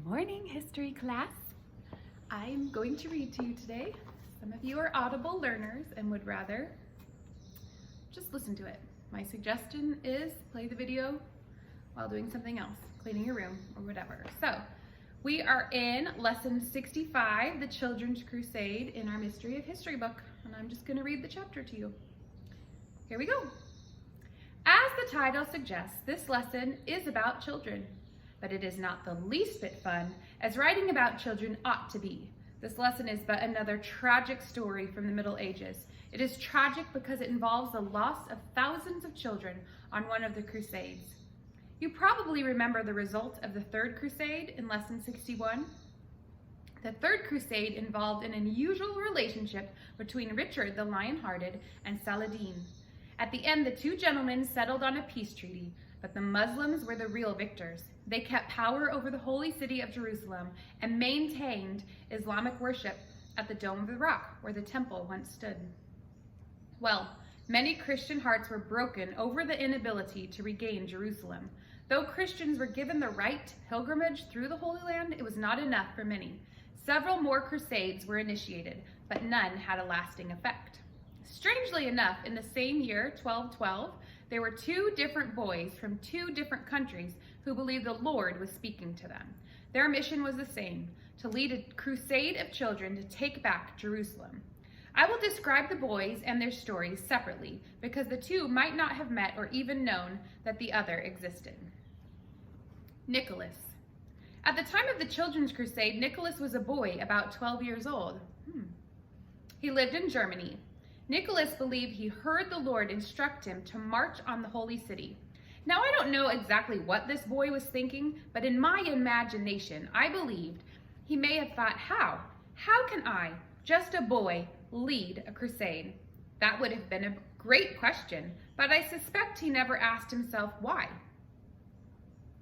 Good morning, history class. I'm going to read to you today. Some of you are audible learners and would rather just listen to it. My suggestion is play the video while doing something else, cleaning your room or whatever. So we are in lesson 65, the Children's Crusade, in our Mystery of History book, and I'm just going to read the chapter to you. Here we go. As the title suggests, this lesson is about children. But it is not the least bit fun, as writing about children ought to be. This lesson is but another tragic story from the Middle Ages. It is tragic because it involves the loss of thousands of children on one of the Crusades. You probably remember the result of the Third Crusade in lesson 61. The Third Crusade involved an unusual relationship between Richard the Lion-Hearted and Saladin. At the end, the two gentlemen settled on a peace treaty, but the Muslims were the real victors. They kept power over the holy city of Jerusalem and maintained Islamic worship at the Dome of the Rock, where the temple once stood. Well, many Christian hearts were broken over the inability to regain Jerusalem. Though Christians were given the right to pilgrimage through the Holy Land, it was not enough for many. Several more crusades were initiated, but none had a lasting effect. Strangely enough, in the same year, 1212, there were two different boys from two different countries who believed the Lord was speaking to them. Their mission was the same, to lead a crusade of children to take back Jerusalem. I will describe the boys and their stories separately because the two might not have met or even known that the other existed. Nicholas. At the time of the Children's Crusade, Nicholas was a boy about 12 years old. He lived in Germany. Nicholas believed he heard the Lord instruct him to march on the holy city. Now, I don't know exactly what this boy was thinking, but in my imagination, I believed he may have thought, how? How can I, just a boy, lead a crusade? That would have been a great question, but I suspect he never asked himself why.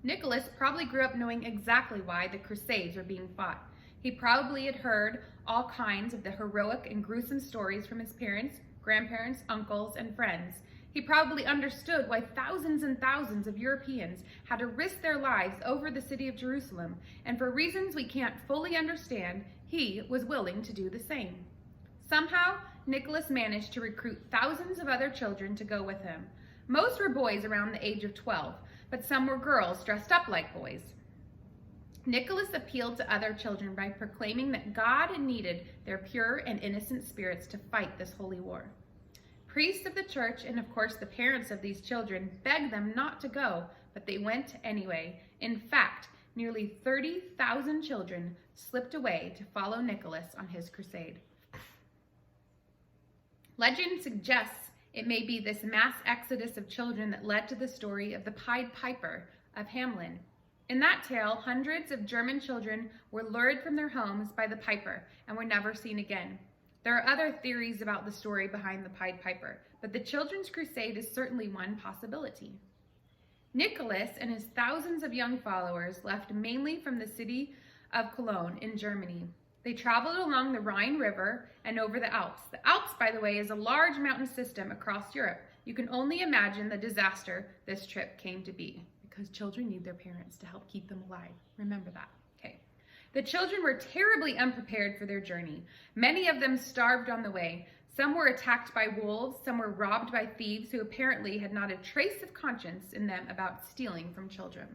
Nicholas probably grew up knowing exactly why the crusades were being fought. He probably had heard all kinds of the heroic and gruesome stories from his parents, grandparents, uncles, and friends. He probably understood why thousands and thousands of Europeans had to risk their lives over the city of Jerusalem, and for reasons we can't fully understand, he was willing to do the same. Somehow, Nicholas managed to recruit thousands of other children to go with him. Most were boys around the age of 12, but some were girls dressed up like boys. Nicholas appealed to other children by proclaiming that God needed their pure and innocent spirits to fight this holy war. Priests of the church and of course the parents of these children begged them not to go, but they went anyway. In fact, nearly 30,000 children slipped away to follow Nicholas on his crusade. Legend suggests it may be this mass exodus of children that led to the story of the Pied Piper of Hamelin. In that tale, hundreds of German children were lured from their homes by the piper and were never seen again. There are other theories about the story behind the Pied Piper, but the Children's Crusade is certainly one possibility. Nicholas and his thousands of young followers left mainly from the city of Cologne in Germany. They traveled along the Rhine River and over the Alps. The Alps, by the way, is a large mountain system across Europe. You can only imagine the disaster this trip came to be, because children need their parents to help keep them alive. Remember that. Okay. The children were terribly unprepared for their journey. Many of them starved on the way. Some were attacked by wolves. Some were robbed by thieves who apparently had not a trace of conscience in them about stealing from children.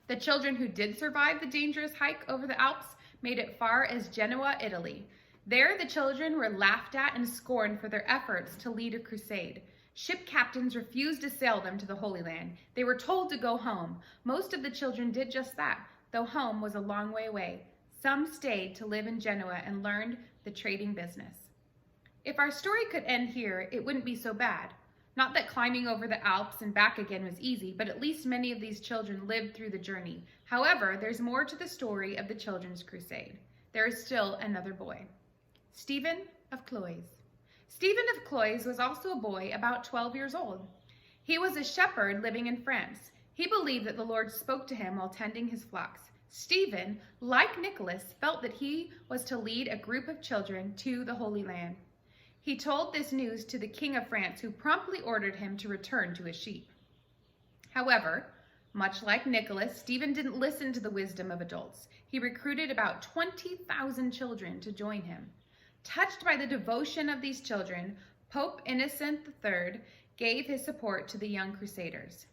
The children who did survive the dangerous hike over the Alps made it far as Genoa, Italy. There, the children were laughed at and scorned for their efforts to lead a crusade. Ship captains refused to sail them to the Holy Land. They were told to go home. Most of the children did just that, though home was a long way away. Some stayed to live in Genoa and learned the trading business. If our story could end here, it wouldn't be so bad. Not that climbing over the Alps and back again was easy, but at least many of these children lived through the journey. However, there's more to the story of the Children's Crusade. There is still another boy. Stephen of Cloyes. Stephen of Cloyes was also a boy about 12 years old. He was a shepherd living in France. He believed that the Lord spoke to him while tending his flocks. Stephen, like Nicholas, felt that he was to lead a group of children to the Holy Land. He told this news to the King of France, who promptly ordered him to return to his sheep. However, Much like Nicholas, Stephen didn't listen to the wisdom of adults. He recruited about 20,000 children to join him. Touched by the devotion of these children, Pope Innocent III gave his support to the young crusaders.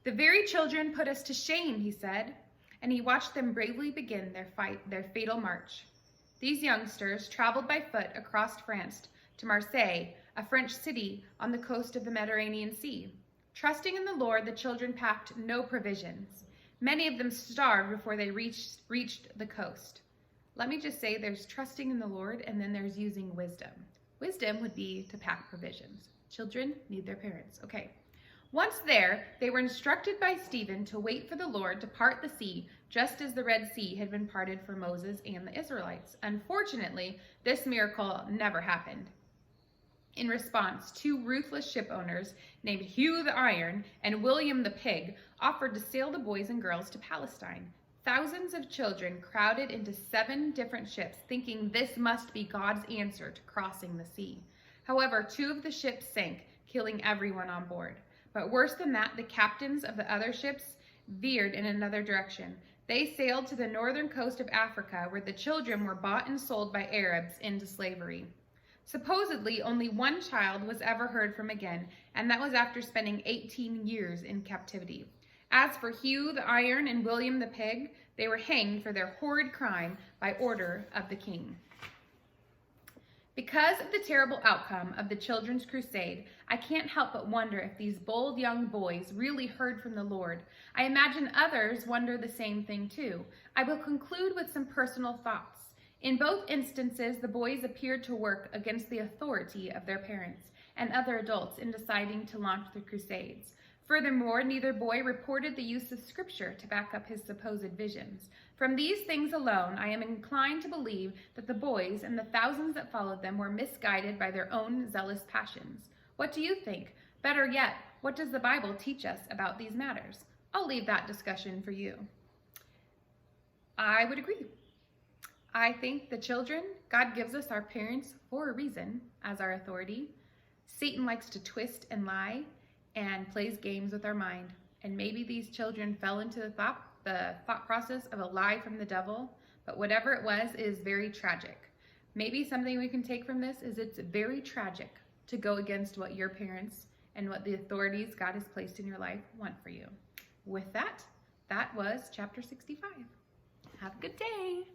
"The very children put us to shame," he said, and he watched them bravely begin their fatal march. These youngsters traveled by foot across France to Marseille, a French city on the coast of the Mediterranean Sea. Trusting in the Lord, the children packed no provisions. Many of them starved before they reached the coast. Let me just say, there's trusting in the Lord, and then there's using wisdom. Wisdom would be to pack provisions. Children need their parents. Okay. Once there, they were instructed by Stephen to wait for the Lord to part the sea, just as the Red Sea had been parted for Moses and the Israelites. Unfortunately, this miracle never happened. In response, two ruthless ship owners named Hugh the Iron and William the Pig offered to sail the boys and girls to Palestine. Thousands of children crowded into 7 different ships, thinking this must be God's answer to crossing the sea. However, 2 of the ships sank, killing everyone on board. But worse than that, the captains of the other ships veered in another direction. They sailed to the northern coast of Africa, where the children were bought and sold by Arabs into slavery. Supposedly, only 1 child was ever heard from again, and that was after spending 18 years in captivity. As for Hugh the Iron and William the Pig, they were hanged for their horrid crime by order of the king. Because of the terrible outcome of the Children's Crusade, I can't help but wonder if these bold young boys really heard from the Lord. I imagine others wonder the same thing too. I will conclude with some personal thoughts. In both instances, the boys appeared to work against the authority of their parents and other adults in deciding to launch the Crusades. Furthermore, neither boy reported the use of Scripture to back up his supposed visions. From these things alone, I am inclined to believe that the boys and the thousands that followed them were misguided by their own zealous passions. What do you think? Better yet, what does the Bible teach us about these matters? I'll leave that discussion for you. I would agree. I think the children, God gives us our parents for a reason as our authority. Satan likes to twist and lie and plays games with our mind. And maybe these children fell into the thought process of a lie from the devil, but whatever it was is very tragic. Maybe something we can take from this is it's very tragic to go against what your parents and what the authorities God has placed in your life want for you. With that, that was chapter 65. Have a good day.